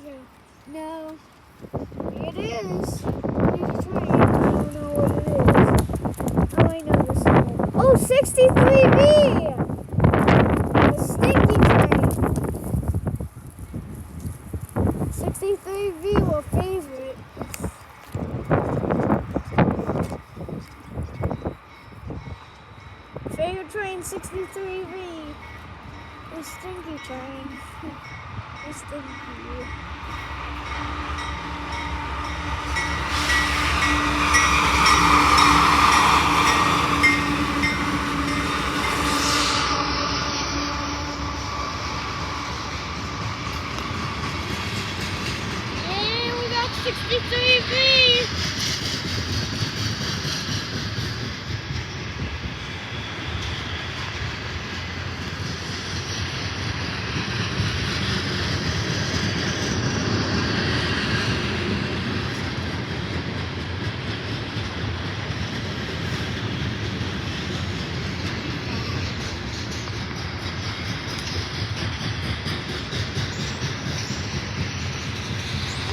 Okay. No. It is. New train. I don't know what it is. Oh, I know this one. Oh, 63B! A stinky train. 63V were favorite. Favorite train, 63V. The stinky train. The stinky. And we got 63V.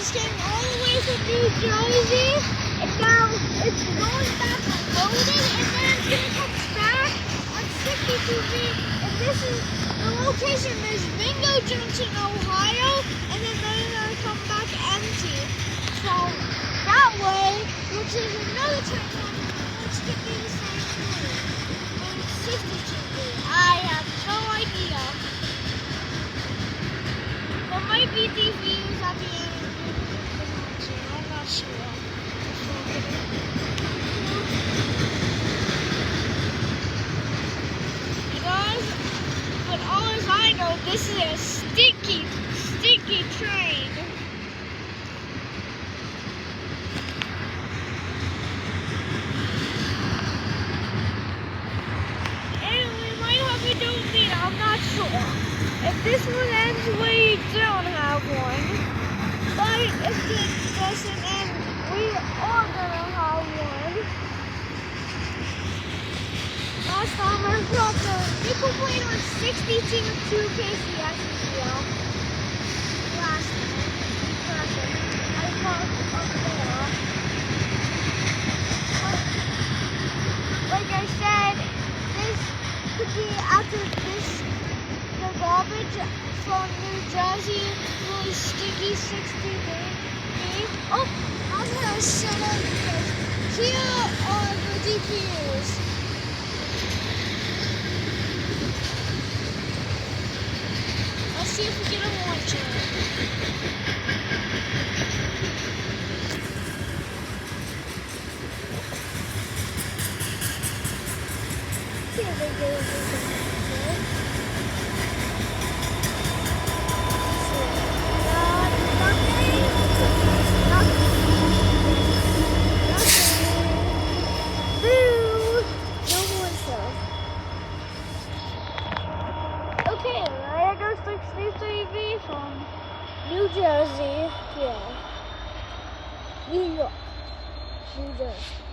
Came all the way from New Jersey, and now it's going back and loading, and then it's going to come back on 62B, and this is the location. There's Bingo Junction, Ohio, and then they're going to come back empty. So that way, which is another train line, which could be the same thing, and it's 62B. I have no idea. There might be DVs at the end. I'm not sure. But all as I know, this is a stinky, stinky train. And we might have a new leader, I'm not sure. If this one ends, we don't have one. But if it doesn't end, we are gonna have one. Last time I dropped a nickel plate on 62 KCS last time. Cresson. I parked up there. Like I said, this could be after this, the garbage from New Jersey, really stinky 60B. Oh, I'm gonna shut up because here are the DPUs. Let's see if we get a launcher. See if they get a launcher. Okay, there goes 63V from New Jersey. Yeah. New York. New Jersey.